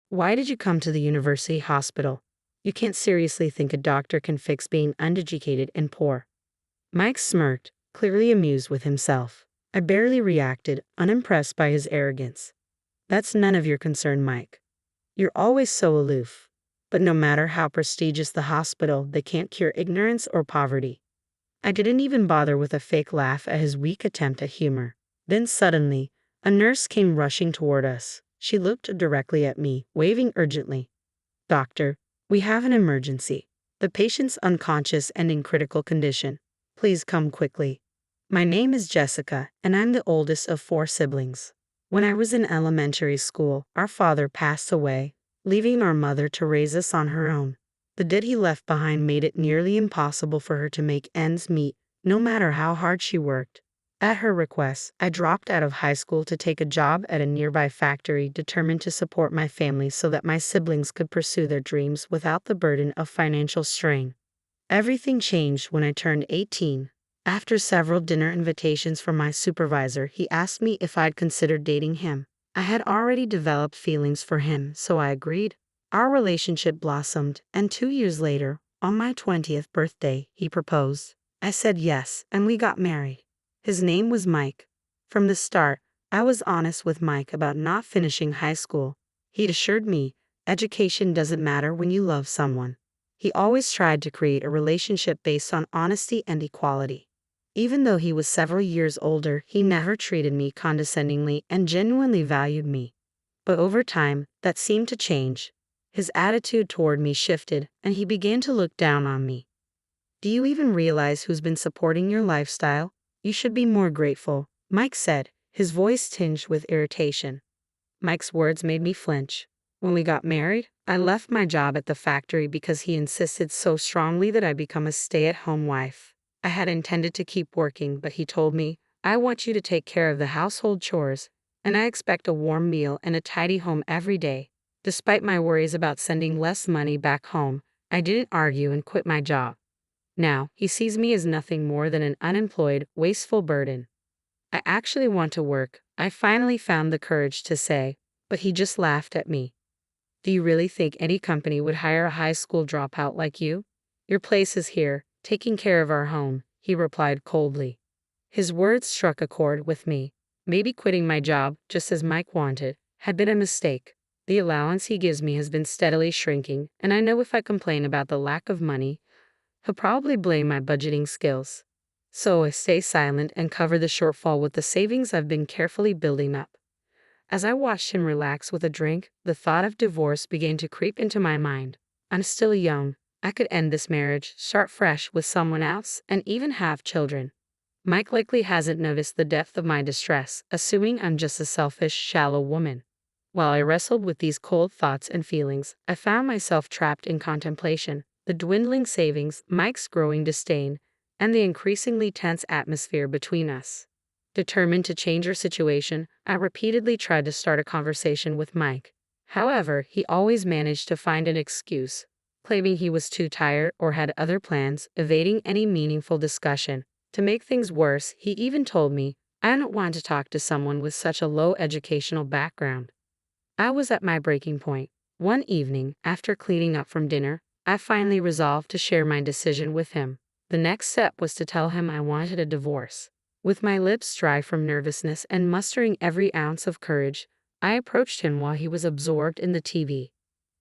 Why did you come to the university hospital? You can't seriously think a doctor can fix being uneducated and poor." Mike smirked, clearly amused with himself. I barely reacted, unimpressed by his arrogance. "That's none of your concern, Mike. You're always so aloof. But no matter how prestigious the hospital, they can't cure ignorance or poverty." I didn't even bother with a fake laugh at his weak attempt at humor. Then suddenly, a nurse came rushing toward us. She looked directly at me, waving urgently. "Doctor, we have an emergency. The patient's unconscious and in critical condition. Please come quickly." My name is Jessica, and I'm the oldest of 4 siblings. When I was in elementary school, our father passed away, leaving our mother to raise us on her own. The debt he left behind made it nearly impossible for her to make ends meet, no matter how hard she worked. At her request, I dropped out of high school to take a job at a nearby factory, determined to support my family so that my siblings could pursue their dreams without the burden of financial strain. Everything changed when I turned 18. After several dinner invitations from my supervisor, he asked me if I'd considered dating him. I had already developed feelings for him, so I agreed. Our relationship blossomed, and 2 years later, on my 20th birthday, he proposed. I said yes, and we got married. His name was Mike. From the start, I was honest with Mike about not finishing high school. He'd assured me, education doesn't matter when you love someone. He always tried to create a relationship based on honesty and equality. Even though he was several years older, he never treated me condescendingly and genuinely valued me. But over time, that seemed to change. His attitude toward me shifted, and he began to look down on me. "Do you even realize who's been supporting your lifestyle? You should be more grateful," Mike said, his voice tinged with irritation. Mike's words made me flinch. When we got married, I left my job at the factory because he insisted so strongly that I become a stay-at-home wife. I had intended to keep working, but he told me, "I want you to take care of the household chores, and I expect a warm meal and a tidy home every day." Despite my worries about sending less money back home, I didn't argue and quit my job. Now, he sees me as nothing more than an unemployed, wasteful burden. "I actually want to work," I finally found the courage to say, but he just laughed at me. "Do you really think any company would hire a high school dropout like you? Your place is here, taking care of our home," he replied coldly. His words struck a chord with me. Maybe quitting my job, just as Mike wanted, had been a mistake. The allowance he gives me has been steadily shrinking, and I know if I complain about the lack of money, he'll probably blame my budgeting skills. So I stay silent and cover the shortfall with the savings I've been carefully building up. As I watched him relax with a drink, the thought of divorce began to creep into my mind. I'm still young. I could end this marriage, start fresh with someone else, and even have children. Mike likely hasn't noticed the depth of my distress, assuming I'm just a selfish, shallow woman. While I wrestled with these cold thoughts and feelings, I found myself trapped in contemplation, the dwindling savings, Mike's growing disdain, and the increasingly tense atmosphere between us. Determined to change our situation, I repeatedly tried to start a conversation with Mike. However, he always managed to find an excuse, claiming he was too tired or had other plans, evading any meaningful discussion. To make things worse, he even told me, "I don't want to talk to someone with such a low educational background." I was at my breaking point. One evening, after cleaning up from dinner, I finally resolved to share my decision with him. The next step was to tell him I wanted a divorce. With my lips dry from nervousness and mustering every ounce of courage, I approached him while he was absorbed in the TV.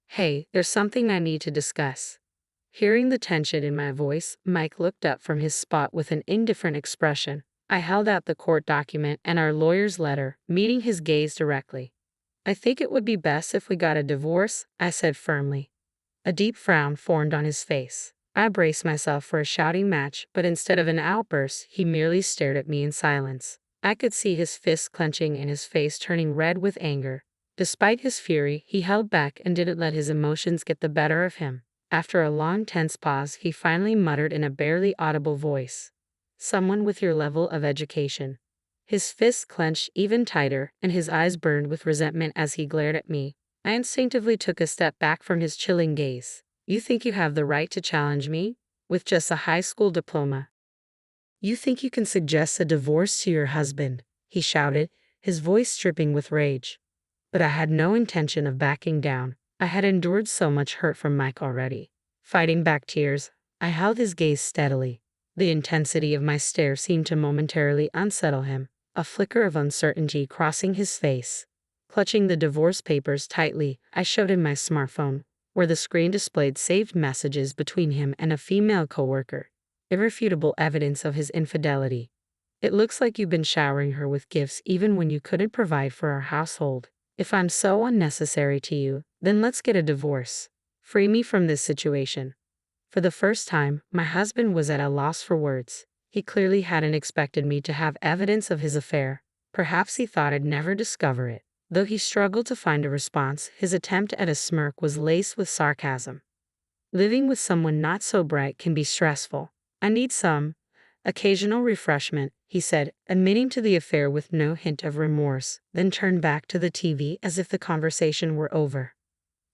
"Hey, there's something I need to discuss." Hearing the tension in my voice, Mike looked up from his spot with an indifferent expression. I held out the court document and our lawyer's letter, meeting his gaze directly. "I think it would be best if we got a divorce," I said firmly. A deep frown formed on his face. I braced myself for a shouting match, but instead of an outburst, he merely stared at me in silence. I could see his fists clenching and his face turning red with anger. Despite his fury, he held back and didn't let his emotions get the better of him. After a long, tense pause, he finally muttered in a barely audible voice, "Someone with your level of education." His fists clenched even tighter, and his eyes burned with resentment as he glared at me. I instinctively took a step back from his chilling gaze. "You think you have the right to challenge me? With just a high school diploma? You think you can suggest a divorce to your husband?" he shouted, his voice dripping with rage. But I had no intention of backing down. I had endured so much hurt from Mike already. Fighting back tears, I held his gaze steadily. The intensity of my stare seemed to momentarily unsettle him, a flicker of uncertainty crossing his face. Clutching the divorce papers tightly, I showed him my smartphone, where the screen displayed saved messages between him and a female coworker. Irrefutable evidence of his infidelity. It looks like you've been showering her with gifts even when you couldn't provide for our household. If I'm so unnecessary to you, then let's get a divorce. Free me from this situation. For the first time, my husband was at a loss for words. He clearly hadn't expected me to have evidence of his affair. Perhaps he thought I'd never discover it. Though he struggled to find a response, his attempt at a smirk was laced with sarcasm. Living with someone not so bright can be stressful. I need some occasional refreshment, he said, admitting to the affair with no hint of remorse, then turned back to the TV as if the conversation were over.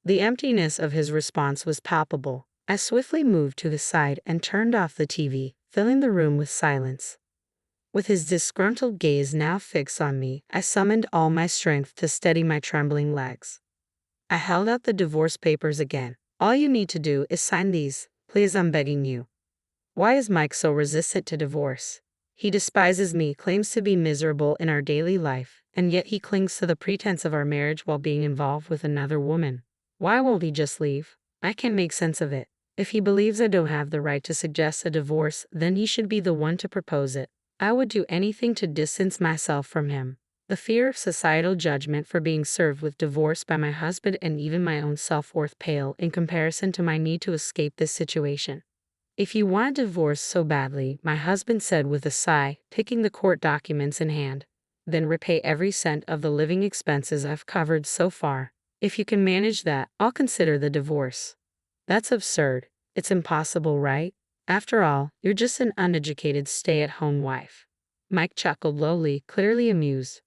The emptiness of his response was palpable. I swiftly moved to his side and turned off the TV, filling the room with silence. With his disgruntled gaze now fixed on me, I summoned all my strength to steady my trembling legs. I held out the divorce papers again. All you need to do is sign these, please, I'm begging you. Why is Mike so resistant to divorce? He despises me, claims to be miserable in our daily life, and yet he clings to the pretense of our marriage while being involved with another woman. Why won't he just leave? I can't make sense of it. If he believes I don't have the right to suggest a divorce, then he should be the one to propose it. I would do anything to distance myself from him. The fear of societal judgment for being served with divorce by my husband and even my own self-worth pale in comparison to my need to escape this situation. If you want a divorce so badly, my husband said with a sigh, picking the court documents in hand, then repay every cent of the living expenses I've covered so far. If you can manage that, I'll consider the divorce. That's absurd. It's impossible, right? After all, you're just an uneducated stay-at-home wife. Mike chuckled lowly, clearly amused.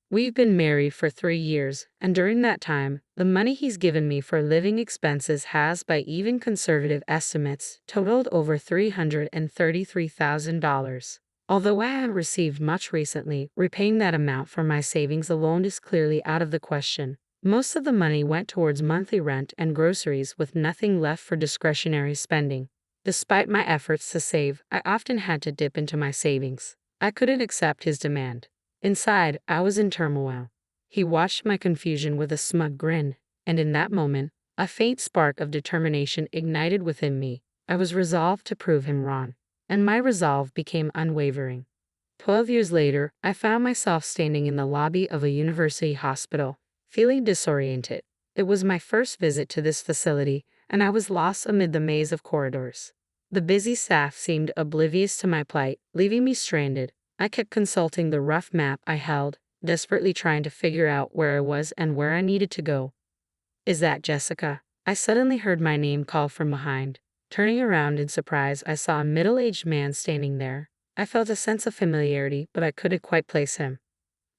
We've been married for 3 years, and during that time, the money he's given me for living expenses has, by even conservative estimates, totaled over $333,000. Although I haven't received much recently, repaying that amount from my savings alone is clearly out of the question. Most of the money went towards monthly rent and groceries, with nothing left for discretionary spending. Despite my efforts to save, I often had to dip into my savings. I couldn't accept his demand. Inside, I was in turmoil. He watched my confusion with a smug grin, and in that moment, a faint spark of determination ignited within me. I was resolved to prove him wrong, and my resolve became unwavering. 12 years later, I found myself standing in the lobby of a university hospital, feeling disoriented. It was my first visit to this facility, and I was lost amid the maze of corridors. The busy staff seemed oblivious to my plight, leaving me stranded. I kept consulting the rough map I held, desperately trying to figure out where I was and where I needed to go. Is that Jessica? I suddenly heard my name called from behind. Turning around in surprise, I saw a middle-aged man standing there. I felt a sense of familiarity, but I couldn't quite place him.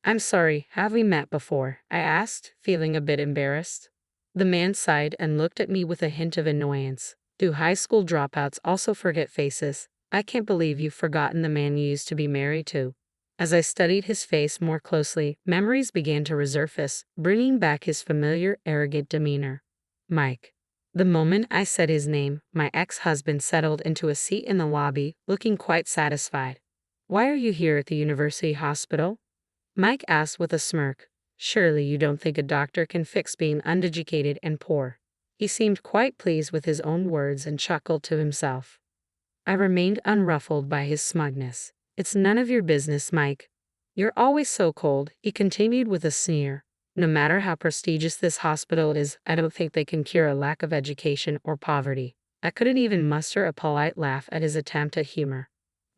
I'm sorry, have we met before? I asked, feeling a bit embarrassed. The man sighed and looked at me with a hint of annoyance. Do high school dropouts also forget faces? I can't believe you've forgotten the man you used to be married to. As I studied his face more closely, memories began to resurface, bringing back his familiar, arrogant demeanor. Mike. The moment I said his name, my ex-husband settled into a seat in the lobby, looking quite satisfied. Why are you here at the university hospital? Mike asked with a smirk. Surely you don't think a doctor can fix being uneducated and poor. He seemed quite pleased with his own words and chuckled to himself. I remained unruffled by his smugness. It's none of your business, Mike. You're always so cold, he continued with a sneer. No matter how prestigious this hospital is, I don't think they can cure a lack of education or poverty. I couldn't even muster a polite laugh at his attempt at humor.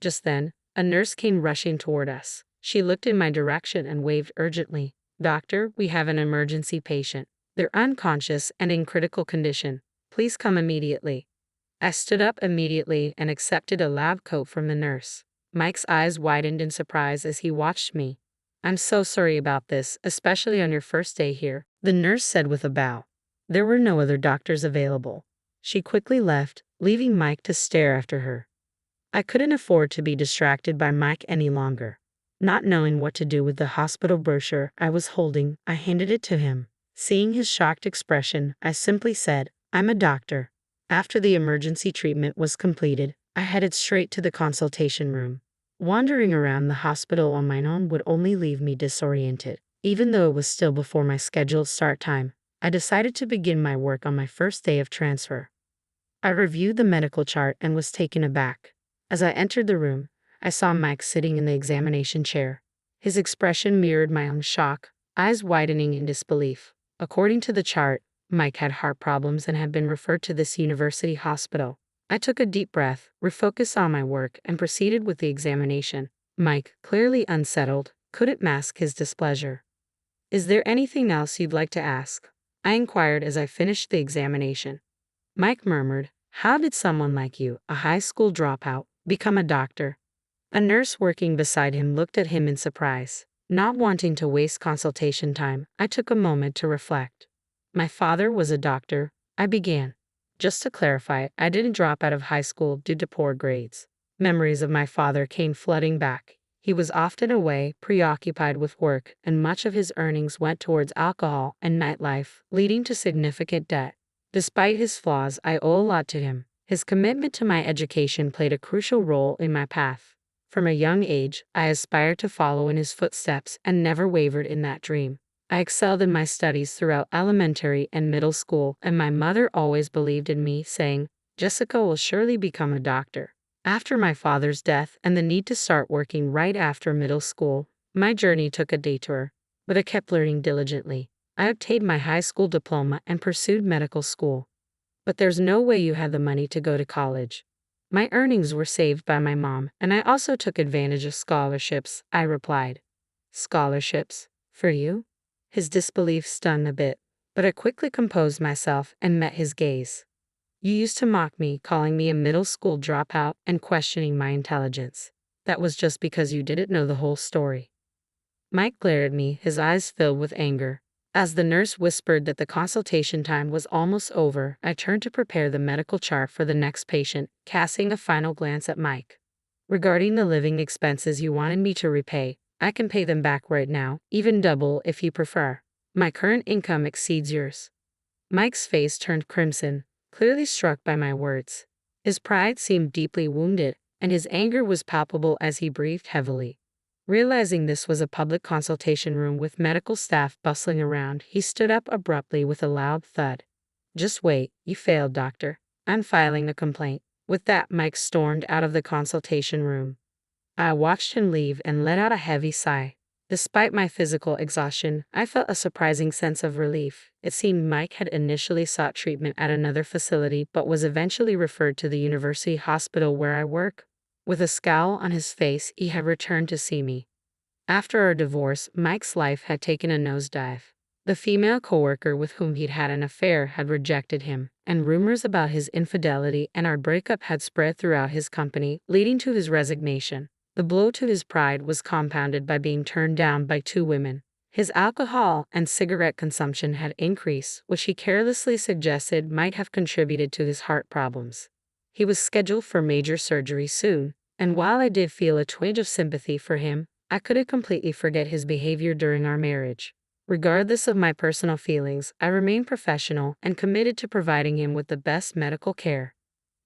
Just then, a nurse came rushing toward us. She looked in my direction and waved urgently. Doctor, we have an emergency patient. They're unconscious and in critical condition. Please come immediately. I stood up immediately and accepted a lab coat from the nurse. Mike's eyes widened in surprise as he watched me. I'm so sorry about this, especially on your first day here, the nurse said with a bow. There were no other doctors available. She quickly left, leaving Mike to stare after her. I couldn't afford to be distracted by Mike any longer. Not knowing what to do with the hospital brochure I was holding, I handed it to him. Seeing his shocked expression, I simply said, "I'm a doctor." After the emergency treatment was completed, I headed straight to the consultation room. Wandering around the hospital on my own would only leave me disoriented. Even though it was still before my scheduled start time, I decided to begin my work on my first day of transfer. I reviewed the medical chart and was taken aback. As I entered the room, I saw Mike sitting in the examination chair. His expression mirrored my own shock, eyes widening in disbelief. According to the chart, Mike had heart problems and had been referred to this university hospital. I took a deep breath, refocused on my work, and proceeded with the examination. Mike, clearly unsettled, couldn't mask his displeasure. "Is there anything else you'd like to ask?" I inquired as I finished the examination. Mike murmured, "How did someone like you, a high school dropout, become a doctor?" A nurse working beside him looked at him in surprise. Not wanting to waste consultation time, I took a moment to reflect. "My father was a doctor," I began. Just to clarify, I didn't drop out of high school due to poor grades. Memories of my father came flooding back. He was often away, preoccupied with work, and much of his earnings went towards alcohol and nightlife, leading to significant debt. Despite his flaws, I owe a lot to him. His commitment to my education played a crucial role in my path. From a young age, I aspired to follow in his footsteps and never wavered in that dream. I excelled in my studies throughout elementary and middle school, and my mother always believed in me, saying, "Jessica will surely become a doctor." After my father's death and the need to start working right after middle school, my journey took a detour, but I kept learning diligently. I obtained my high school diploma and pursued medical school. "But there's no way you had the money to go to college." "My earnings were saved by my mom, and I also took advantage of scholarships," I replied. "Scholarships? For you?" His disbelief stunned a bit, but I quickly composed myself and met his gaze. "You used to mock me, calling me a middle school dropout and questioning my intelligence. That was just because you didn't know the whole story." Mike glared at me, his eyes filled with anger. As the nurse whispered that the consultation time was almost over, I turned to prepare the medical chart for the next patient, casting a final glance at Mike. "Regarding the living expenses you wanted me to repay, I can pay them back right now, even double if you prefer. My current income exceeds yours." Mike's face turned crimson, clearly struck by my words. His pride seemed deeply wounded, and his anger was palpable as he breathed heavily. Realizing this was a public consultation room with medical staff bustling around, he stood up abruptly with a loud thud. "Just wait, you failed, doctor. I'm filing a complaint." With that, Mike stormed out of the consultation room. I watched him leave and let out a heavy sigh. Despite my physical exhaustion, I felt a surprising sense of relief. It seemed Mike had initially sought treatment at another facility but was eventually referred to the university hospital where I work. With a scowl on his face, he had returned to see me. After our divorce, Mike's life had taken a nosedive. The female coworker with whom he'd had an affair had rejected him, and rumors about his infidelity and our breakup had spread throughout his company, leading to his resignation. The blow to his pride was compounded by being turned down by two women. His alcohol and cigarette consumption had increased, which he carelessly suggested might have contributed to his heart problems. He was scheduled for major surgery soon, and while I did feel a twinge of sympathy for him, I couldn't completely forget his behavior during our marriage. Regardless of my personal feelings, I remained professional and committed to providing him with the best medical care.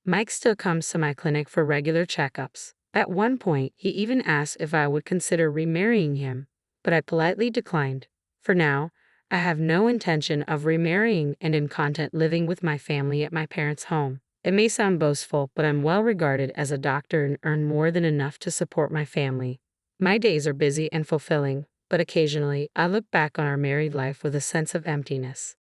Mike still comes to my clinic for regular checkups. At one point, he even asked if I would consider remarrying him, but I politely declined. For now, I have no intention of remarrying and am content living with my family at my parents' home. It may sound boastful, but I'm well regarded as a doctor and earn more than enough to support my family. My days are busy and fulfilling, but occasionally I look back on our married life with a sense of emptiness.